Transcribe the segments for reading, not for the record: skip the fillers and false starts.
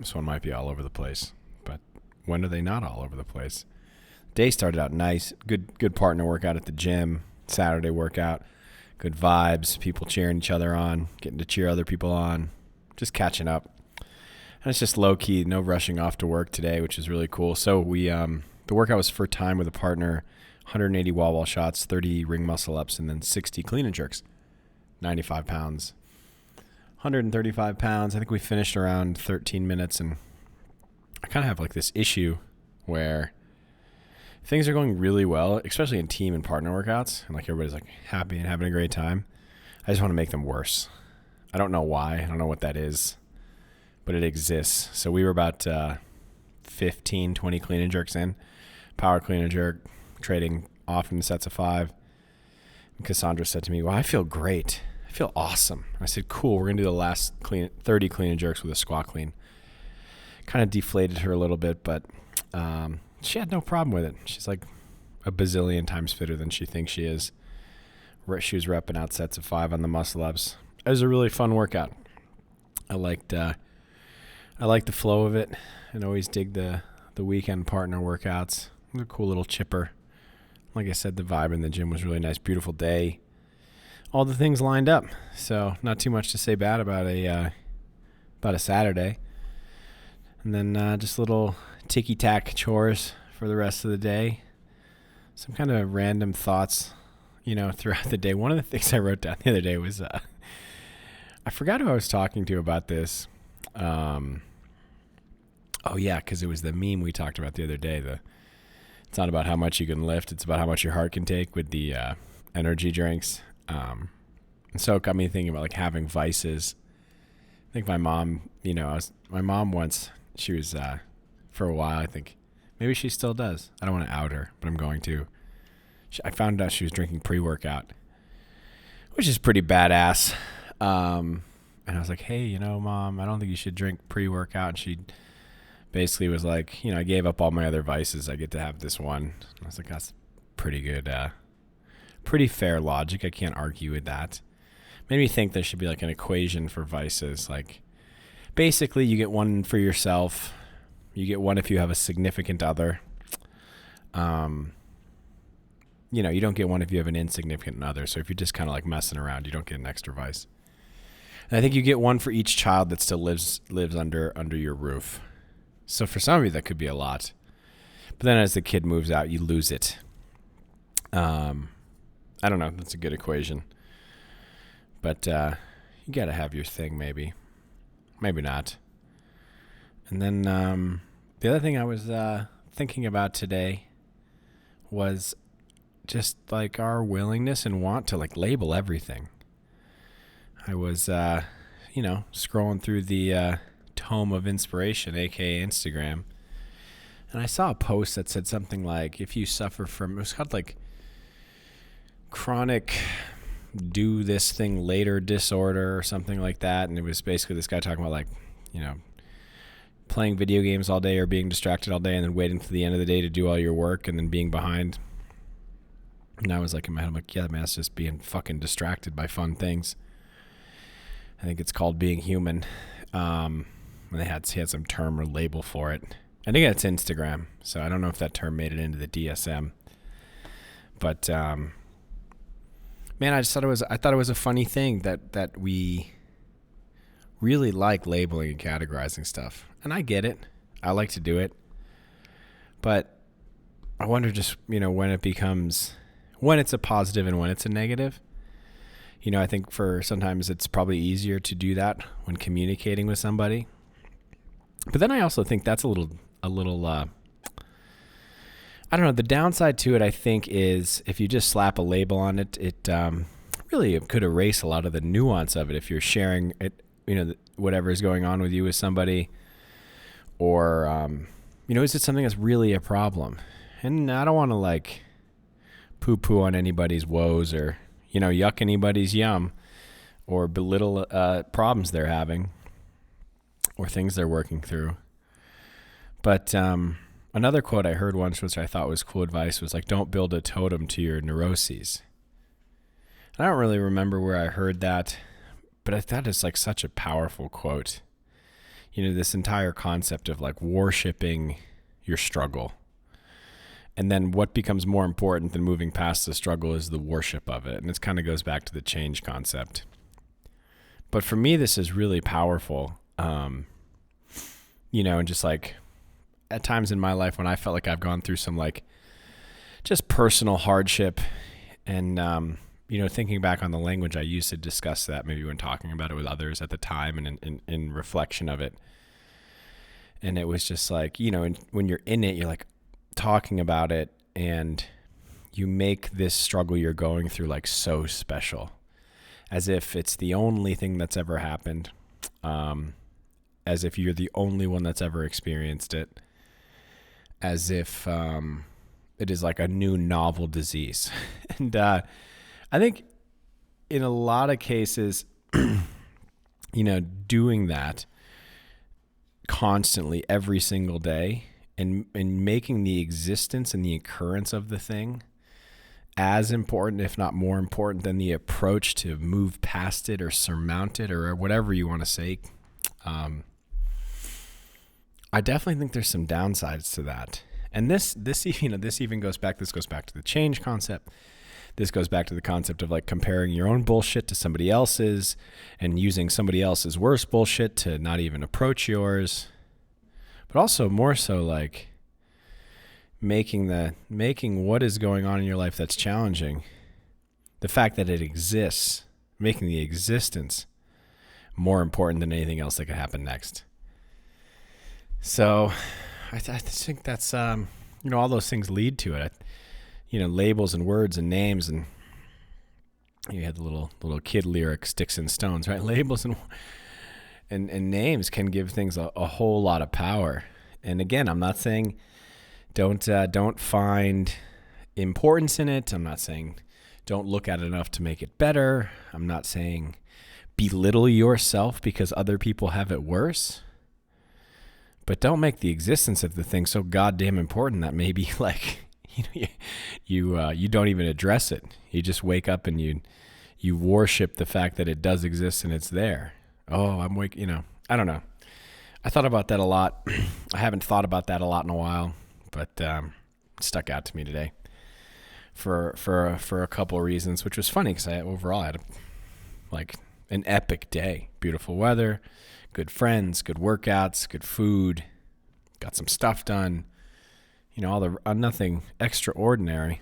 This one might be all over the place, but when are they not all over the place? Day started out nice. Good partner workout at the gym. Saturday workout. Good vibes. People cheering each other on. Getting to cheer other people on. Just catching up. And it's just low key. No rushing off to work today, which is really cool. So we the workout was for time with a partner. 180 wall shots, 30 ring muscle ups, and then 60 clean and jerks. 95 pounds. 135 pounds. I think we finished around 13 minutes, and I kind of have like this issue where things are going really well, especially in team and partner workouts, and like everybody's like happy and having a great time. I just want to make them worse. I don't know why. I don't know what that is, but it exists. So we were about 15, 20 clean and jerks in. Power clean and jerk, trading off in sets of 5. And Cassandra said to me, well, I feel great. I feel awesome. I said, cool. We're going to do the last 30 clean and jerks with a squat clean. Kind of deflated her a little bit, but she had no problem with it. She's like a bazillion times fitter than she thinks she is. She was repping out sets of 5 on the muscle ups. It was a really fun workout. I liked the flow of it, and always dig the weekend partner workouts. It was a cool little chipper. Like I said, the vibe in the gym was really nice. Beautiful day. All the things lined up. So not too much to say bad about a Saturday. And then just little ticky-tack chores for the rest of the day. Some kind of random thoughts, throughout the day. One of the things I wrote down the other day was, I forgot who I was talking to about this. Oh yeah, because it was the meme we talked about the other day. It's not about how much you can lift, it's about how much your heart can take with the energy drinks. And so it got me thinking about like having vices. I think my mom, my mom once, she was, for a while, I think, maybe she still does. I don't want to out her, but I'm going to. I found out she was drinking pre-workout, which is pretty badass. And I was like, hey, Mom, I don't think you should drink pre-workout. And she basically was like, I gave up all my other vices. I get to have this one. And I was like, that's pretty good, pretty fair logic. I can't argue with that. Made me think there should be like an equation for vices. Like basically you get one for yourself. You get one if you have a significant other. You don't get one if you have an insignificant other. So if you're just kind of like messing around, you don't get an extra vice. And I think you get one for each child that still lives under your roof. So for some of you, that could be a lot. But then as the kid moves out, you lose it. I don't know. That's a good equation. But you got to have your thing, maybe. Maybe not. And then the other thing I was thinking about today was just like our willingness and want to like label everything. I was, scrolling through the Tome of Inspiration, aka Instagram, and I saw a post that said something like, if you suffer from, it was called like chronic do this thing later disorder or something like that, and it was basically this guy talking about like, playing video games all day or being distracted all day and then waiting for the end of the day to do all your work and then being behind. And I was like in my head, I'm like, yeah, man, it's just being fucking distracted by fun things. I think it's called being human. And he had some term or label for it. I think it's Instagram, so I don't know if that term made it into the DSM. But man, I thought it was a funny thing that we really like labeling and categorizing stuff. And I get it. I like to do it. But I wonder just, when it's a positive and when it's a negative. I think for sometimes it's probably easier to do that when communicating with somebody. But then I also think that's a little I don't know. The downside to it, I think, is if you just slap a label on it, it really could erase a lot of the nuance of it. If you're sharing it, whatever is going on with you with somebody, or, is it something that's really a problem? And I don't want to like poo-poo on anybody's woes or, yuck anybody's yum or belittle problems they're having or things they're working through. But another quote I heard once, which I thought was cool advice, was like, don't build a totem to your neuroses. And I don't really remember where I heard that, but I thought it's like such a powerful quote. this entire concept of like worshiping your struggle. And then what becomes more important than moving past the struggle is the worship of it. And this kind of goes back to the change concept. But for me, this is really powerful. And just like at times in my life when I felt like I've gone through some like just personal hardship and, thinking back on the language I used to discuss that, maybe when talking about it with others at the time and in reflection of it. And it was just like, when you're in it, you're like talking about it and you make this struggle you're going through like so special, as if it's the only thing that's ever happened, as if you're the only one that's ever experienced it, as if it is like a new novel disease. And I think in a lot of cases, doing that constantly every single day and making the existence and the occurrence of the thing as important, if not more important, than the approach to move past it or surmount it or whatever you want to say. I definitely think there's some downsides to that. And this even goes back to the change concept. This goes back to the concept of like comparing your own bullshit to somebody else's and using somebody else's worst bullshit to not even approach yours. But also more so like making what is going on in your life that's challenging, the fact that it exists, making the existence more important than anything else that could happen next. So I think that's, all those things lead to it. Labels and words and names, and you had the little kid lyric, sticks and stones, right? Labels and names can give things a whole lot of power. And again, I'm not saying don't find importance in it. I'm not saying don't look at it enough to make it better. I'm not saying belittle yourself because other people have it worse. But don't make the existence of the thing so goddamn important that maybe like you don't even address it. You just wake up and you worship the fact that it does exist and it's there. Oh, I don't know. I thought about that a lot. I haven't thought about that a lot in a while, but it stuck out to me today for a couple of reasons, which was funny because I overall had an epic day. Beautiful weather, good friends, good workouts, good food, got some stuff done. All the nothing extraordinary,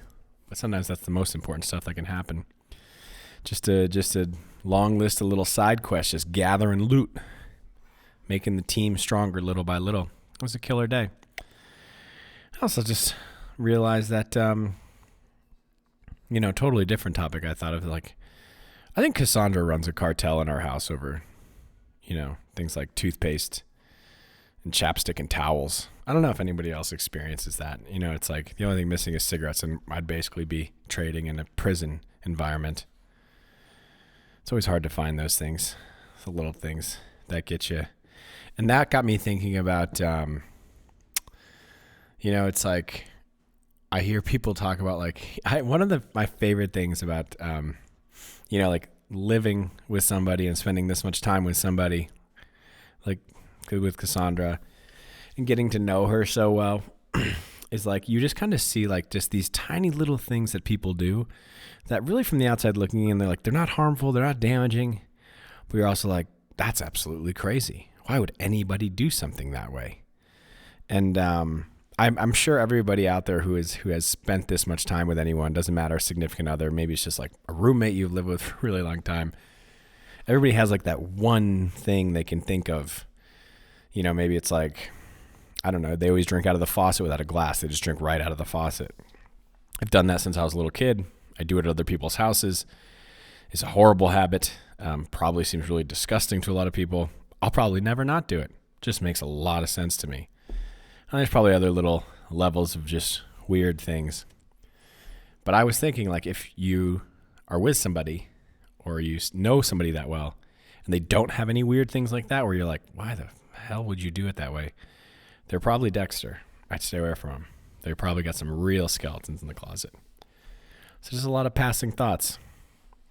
but sometimes that's the most important stuff that can happen. Just a long list of little side quests, just gathering loot, making the team stronger little by little. It was a killer day. I also just realized that, totally different topic. I thought of I think Cassandra runs a cartel in our house over, things like toothpaste and chapstick and towels. I don't know if anybody else experiences that. It's like the only thing missing is cigarettes, and I'd basically be trading in a prison environment. It's always hard to find those things, the little things that get you. And that got me thinking about, it's like I hear people talk about one of my favorite things about, living with somebody and spending this much time with somebody, like with Cassandra, and getting to know her so well is like you just kind of see like just these tiny little things that people do that really from the outside looking in, they're not harmful, they're not damaging, but you're also like, that's absolutely crazy. Why would anybody do something that way? And I'm sure everybody out there who has spent this much time with anyone, doesn't matter, a significant other, maybe it's just like a roommate you've lived with for a really long time. Everybody has like that one thing they can think of. Maybe it's like, I don't know, they always drink out of the faucet without a glass. They just drink right out of the faucet. I've done that since I was a little kid. I do it at other people's houses. It's a horrible habit. Probably seems really disgusting to a lot of people. I'll probably never not do it. Just makes a lot of sense to me. And there's probably other little levels of just weird things. But I was thinking, like, if you are with somebody or you know somebody that well and they don't have any weird things like that where you're like, why the hell would you do it that way? They're probably Dexter. I'd stay away from them. They probably got some real skeletons in the closet. So just a lot of passing thoughts.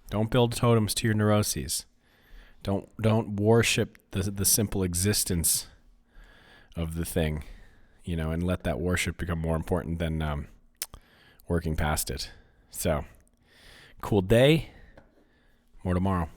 Don't build totems to your neuroses. Don't worship the simple existence of the thing, and let that worship become more important than working past it. So, cool day. More tomorrow.